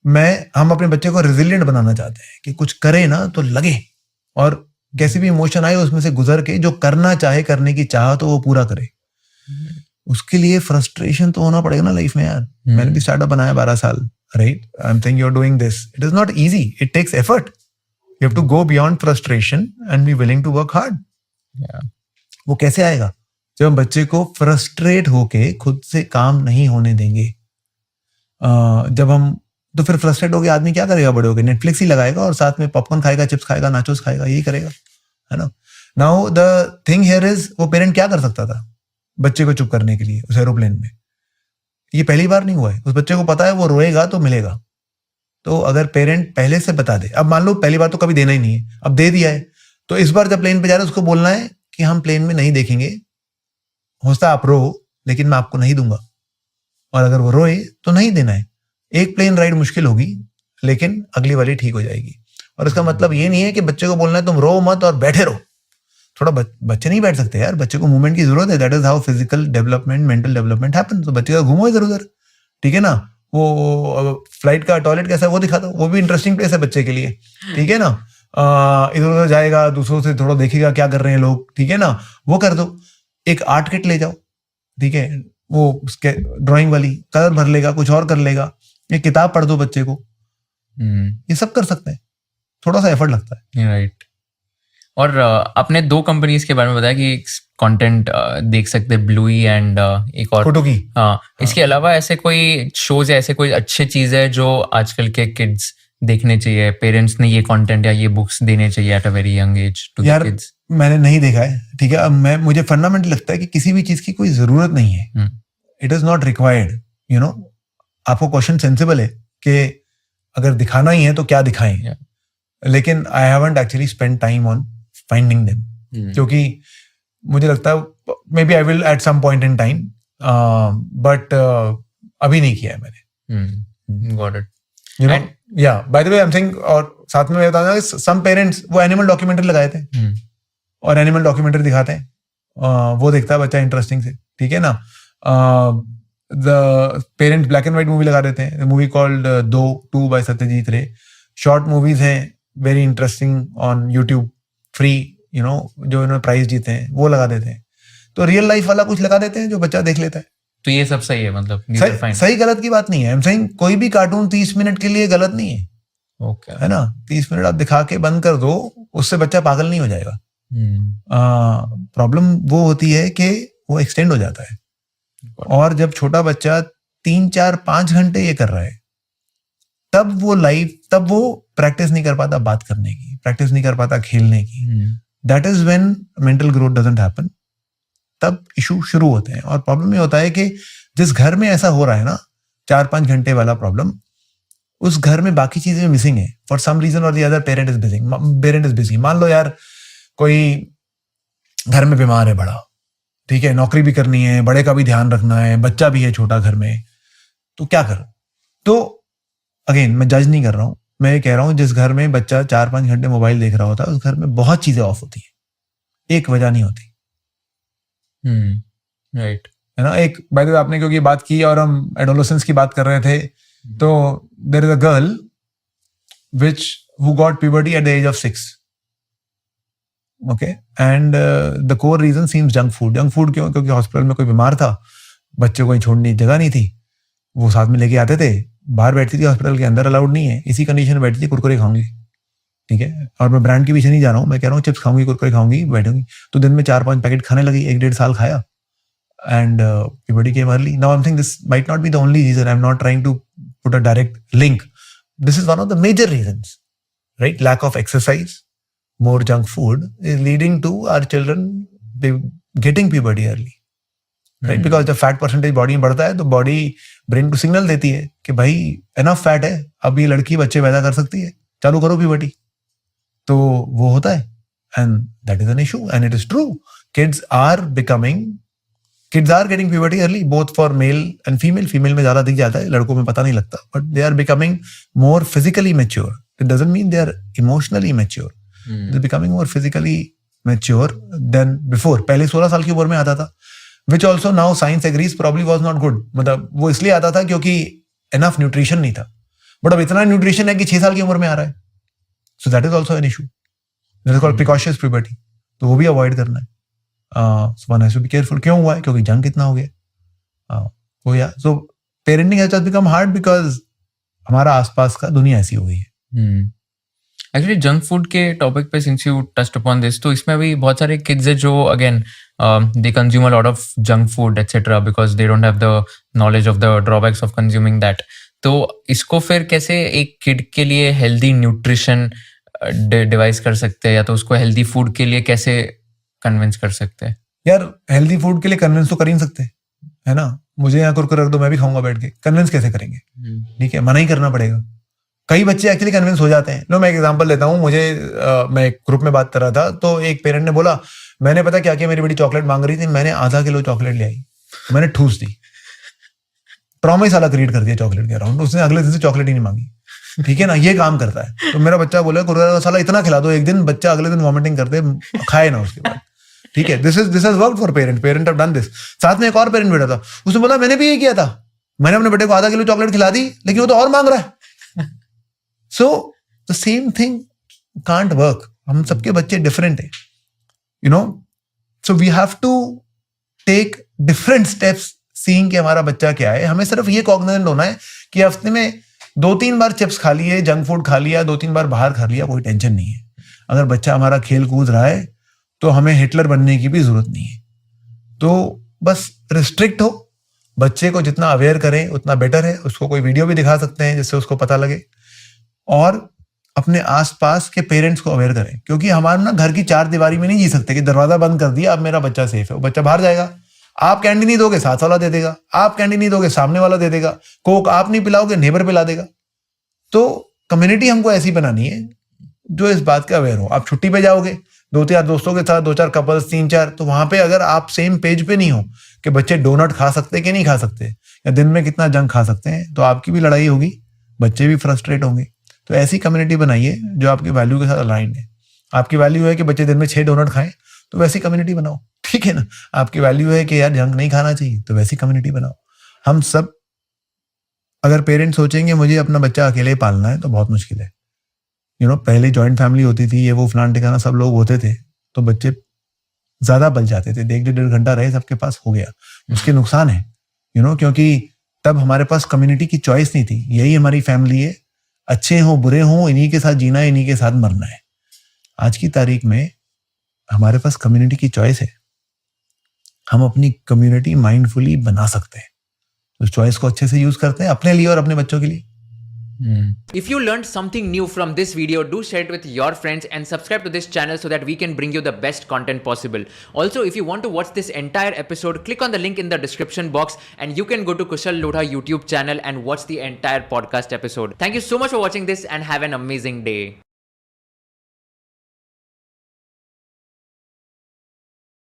हम अपने बच्चे को रेजिलिएंट बनाना चाहते हैं कि कुछ करे ना तो लगे, और कैसी भी इमोशन आए उसमें से गुजर के जो करना चाहे, करने की चाह तो वो पूरा करे। उसके लिए फ्रस्ट्रेशन तो होना पड़ेगा ना लाइफ में यार। मैंने भी स्टार्टअप बनाया 12 साल, right? I am thinking you are doing this, it is not easy, it takes effort, you have to go beyond frustration and be willing to work hard. वो कैसे आएगा? जब हम बच्चे को फ्रस्ट्रेट होके खुद से काम नहीं होने देंगे। जब हम तो फिर फ्रस्ट्रेट हो गया आदमी क्या करेगा? बड़े हो गए नेटफ्लिक्स ही लगाएगा और साथ में पॉपकॉर्न खाएगा, चिप्स खाएगा, नाचोस खाएगा, यही करेगा, है ना? Now the thing here is, वो पेरेंट क्या कर सकता था बच्चे को चुप करने के लिए उस एरोप्लेन में? ये पहली बार नहीं हुआ है, उस बच्चे को पता है वो रोएगा तो मिलेगा। तो अगर पेरेंट पहले से बता दे, अब मान लो पहली बार तो कभी देना ही नहीं है, अब दे दिया है, तो इस बार जब प्लेन पे जा रहे हैं उसको बोलना है कि हम प्लेन में नहीं देखेंगे, हो सकता है आप रो, लेकिन मैं आपको नहीं दूंगा। और अगर वो रोए तो नहीं देना है। एक प्लेन राइड मुश्किल होगी लेकिन अगली वाली ठीक हो जाएगी। और इसका मतलब ये नहीं है कि बच्चे को बोलना है तुम रो मत और बैठे रहो। थोड़ा बच्चे नहीं बैठ सकते यार, बच्चे को मूवमेंट की जरूरत है। That is how physical development, mental development happen. तो बच्चे का घूमो इधर उधर, ठीक है ना? वो फ्लाइट का टॉयलेट कैसा है वो दिखा दो, वो भी इंटरेस्टिंग प्लेस है बच्चे के लिए, ठीक है ना? इधर उधर जाएगा, दूसरों से थोड़ा देखेगा क्या कर रहे हैं लोग, ठीक है ना? वो कर दो। एक आर्ट किट ले जाओ, ठीक है, वो उसके ड्राइंग वाली, कलर भर लेगा, कुछ और कर लेगा। एक किताब पढ़ दो बच्चे को, ये सब कर सकते हैं, थोड़ा सा एफर्ट लगता है, राइट। और आपने 2 कंपनीज के बारे में बताया कि कंटेंट देख सकते हैं, ब्लूई एंड एक और फोटो की। हाँ, इसके अलावा ऐसे कोई शोज है, ऐसे कोई अच्छे चीज है जो आजकल के किड्स देखने चाहिए? पेरेंट्स ने ये कंटेंट या ये बुक्स देने चाहिए at a very young age to the kids? मैंने नहीं देखा है, ठीक है। अब मुझे फंडामेंटली लगता है कि किसी भी चीज की कोई जरूरत नहीं है, it is not required, you know. आपको क्वेश्चन सेंसिबल है कि अगर दिखाना ही है तो क्या दिखाएं, लेकिन I haven't actually spend time on finding them, क्योंकि मुझे लगता है maybe I will at some point in time, but अभी नहीं किया है मैंने। Got it. You know, yeah by the way I am saying, और साथ में मैं बता दूं कि सम पेरेंट्स वो एनिमल डॉक्यूमेंट्री लगाए थे और एनिमल डॉक्यूमेंट्री दिखाते हैं, वो देखता है बच्चा इंटरेस्टिंग से, ठीक है ना? The parents black and white movie लगा देते हैं, मूवी कॉल्ड दो टू बाय सत्यजीत रे। शॉर्ट मूवीज हैं very interesting on YouTube, free, you know, जो इन्होंने प्राइज जीते हैं वो लगा देते हैं। तो रियल लाइफ वाला कुछ लगा देते हैं जो बच्चा देख लेता है। तो ये सब सही है, मतलब सही गलत की बात नहीं है। आई एम सेइंग कोई भी कार्टून 30 मिनट के लिए गलत नहीं है, ओके, है ना? 30 मिनट आप दिखा के बंद कर दो, उससे बच्चा पागल नहीं हो जाएगा। प्रॉब्लम वो होती है कि वो एक्सटेंड हो जाता है, और जब छोटा बच्चा 3, 4, 5 घंटे ये कर रहा है, तब वो प्रैक्टिस नहीं कर पाता बात करने की, प्रैक्टिस नहीं कर पाता खेलने की। That is when mental growth doesn't happen, तब इशू शुरू होते हैं। और प्रॉब्लम ये होता है कि जिस घर में ऐसा हो रहा है ना, 4-5 घंटे वाला प्रॉब्लम, उस घर में बाकी चीजें मिसिंग है फॉर सम रीजन और the other. Parent is busy. मान लो यार कोई घर में बीमार है बड़ा, ठीक है, नौकरी भी करनी है, बड़े का भी ध्यान रखना है, बच्चा भी है छोटा घर में, तो क्या कर? तो अगेन मैं जज नहीं कर रहा हूं, मैं ये कह रहा हूं जिस घर में बच्चा 4-5 घंटे मोबाइल देख रहा होता है, उस घर में बहुत चीजें ऑफ होती है, एक वजह नहीं होती। राइट, है ना? एक बाय द वे आपने क्योंकि बात की और हम एडोलेसेंस की बात कर रहे थे, तो there is a girl which who got puberty at the age of 6, okay, and the core reason seems junk food. Junk food क्यों? क्योंकि हॉस्पिटल में कोई बीमार था, बच्चे को कहीं छोड़ने की जगह नहीं थी, वो साथ में लेके आते थे, बाहर बैठती थी हॉस्पिटल के अंदर, अलाउड नहीं है, इसी कंडीशन में बैठती थी, कुरकुरे खाऊंगी, ठीक है, और मैं ब्रांड के पीछे नहीं जा रहा हूँ, मैं कह रहा हूँ चिप्स खाऊंगी, कुरकुरे खाऊंगी, बैठूंगी, तो दिन में 4-5 पैकेट खाने लगी, 1-1.5 साल खाया, and puberty came early. Now I'm thinking this might not be the only reason. I'm not trying to put a direct link. This is one of the major reasons, right? Lack of exercise, more junk food is leading to our children getting puberty early, right? Because जब fat percentage body में बढ़ता है तो body brain को signal देती है कि भाई enough fat है, अब ये लड़की बच्चे पैदा कर सकती है, चालू करो puberty। तो वो होता है, and that is an issue, and it is true. Kids are getting puberty early, both for male and female. Female में ज्यादा दिख जाता है, लड़कों में पता नहीं लगता, but they are becoming more physically mature. It doesn't mean they are emotionally mature. They're becoming more physically mature than before. पहले 16 साल की उम्र में आता था, which also now science agrees probably was not good. मतलब वो इसलिए आता था क्योंकि enough nutrition नहीं था। बट अब इतना न्यूट्रिशन है कि 6 साल की उम्र में आ रहा है, so that is also an issue, that is called precocious puberty, तो वो भी अवॉइड करना है। One has to be careful. क्यों हुआ है? क्योंकि जंक इतना हो गया। वो या so parenting has just become hard because हमारा आसपास का दुनिया ऐसी हो गई है। एक्चुअली जंक फूड के टॉपिक पे since you touched upon this, तो इसमें अभी बहुत सारे किड्स है जो again they consume a lot of junk food etcetera because they don't have the knowledge of the drawbacks of consuming that. तो इसको फिर कैसे एक किड के लिए हेल्दी न्यूट्रिशन डिवाइस कर सकते हैं, या तो उसको हेल्दी फूड के लिए कैसे कन्विंस कर सकते हैं? यार हेल्दी फूड के लिए कन्विंस तो कर ही नहीं सकते, है ना। मुझे यहाँ कुरकुरे रख दो, मैं भी खाऊंगा बैठ के, कन्विंस कैसे करेंगे? ठीक है, मना ही करना पड़ेगा। कई बच्चे एक्चुअली कन्विंस हो जाते हैं। लो मैं एक एग्जांपल लेता हूँ। मुझे मैं एक ग्रुप में बात कर रहा था, तो एक पेरेंट ने बोला मैंने पता क्या किया, मेरी बेटी चॉकलेट मांग रही थी, मैंने आधा किलो चॉकलेट ले आई, मैंने ठूस दी। ट्रॉमा ही साला क्रिएट कर दिया चॉकलेट के अराउंड, उसने अगले दिन से चॉकलेट ही नहीं मांगी। ठीक है ना, ये काम करता है। तो मेरा बच्चा बोला कुरकुरे साला इतना खिला दो एक दिन, बच्चा अगले दिन वॉमिटिंग करते खाए ना उसके बाद। ठीक है, this has worked for parent have done this. साथ में एक और पेरेंट बैठा था, उसने बोला मैंने भी ये किया था, मैंने अपने बेटे को आधा किलो चॉकलेट खिला दी, लेकिन वो तो और मांग रहा है। So the same thing can't work. हम सबके बच्चे डिफरेंट है, you know, so we have to take different steps seeing कि हमारा बच्चा क्या है। हमें सिर्फ ये कॉग्निजेंट होना है कि हफ्ते में 2-3 बार चिप्स खा लिए, जंक फूड खा लिया, 2-3 बार बाहर खा लिया, कोई टेंशन नहीं है। अगर बच्चा हमारा खेल कूद रहा है तो हमें हिटलर बनने की भी जरूरत नहीं है। तो बस रिस्ट्रिक्ट हो, बच्चे को जितना अवेयर करें उतना बेटर है। उसको कोई वीडियो भी दिखा सकते हैं जिससे उसको पता लगे, और अपने आसपास के पेरेंट्स को अवेयर करें, क्योंकि हमारे ना घर की 4 दीवारी में नहीं जी सकते कि दरवाजा बंद कर दिया अब मेरा बच्चा सेफ है। वो बच्चा बाहर जाएगा, आप कैंडी नहीं दोगे साथ वाला दे देगा, आप कैंडी नहीं दोगे सामने वाला दे देगा, कोक आप नहीं पिलाओगे नेबर पिला देगा। तो कम्युनिटी हमको ऐसी बनानी है जो इस बात का अवेयर हो। आप छुट्टी पे जाओगे 2-4 दोस्तों के साथ, 2-4 कपल्स, 3-4, तो वहां पे अगर आप सेम पेज पे नहीं हो कि बच्चे डोनट खा सकते कि नहीं खा सकते, या दिन में कितना जंक खा सकते हैं, तो आपकी भी लड़ाई होगी, बच्चे भी फ्रस्ट्रेट होंगे। तो ऐसी कम्युनिटी बनाइए जो आपकी वैल्यू के साथ अलाइंड है। आपकी वैल्यू है कि बच्चे दिन में 6 डोनट खाएं, तो वैसी कम्युनिटी बनाओ, ठीक है ना। आपकी वैल्यू है कि यार जंक नहीं खाना चाहिए, तो वैसी कम्युनिटी बनाओ। हम सब अगर पेरेंट्स सोचेंगे मुझे अपना बच्चा अकेले ही पालना है, तो बहुत मुश्किल है। यू नो, पहले जॉइंट फैमिली होती थी, ये वो फलान ठिकाना सब लोग होते थे, तो बच्चे ज्यादा पल जाते थे। 1-1.5 घंटा रहे सबके पास, हो गया। उसके नुकसान है, यू नो, क्योंकि तब हमारे पास कम्युनिटी की चॉइस नहीं थी। यही हमारी फैमिली है, अच्छे हो बुरे हो, इन्हीं के साथ जीना है, इन्हीं के साथ मरना है। आज की तारीख में हमारे पास कम्युनिटी की चॉइस है, हम अपनी कम्युनिटी माइंडफुली बना सकते हैं। तो चॉइस को अच्छे से यूज करते हैं अपने लिए और अपने बच्चों के लिए। If you learned something new from this video, do share it with your friends and subscribe to this channel so that we can bring you the best content possible. Also, if you want to watch this entire episode, click on the link in the description box and you can go to Kushal Lodha YouTube channel and watch the entire podcast episode. Thank you so much for watching this and have an amazing day.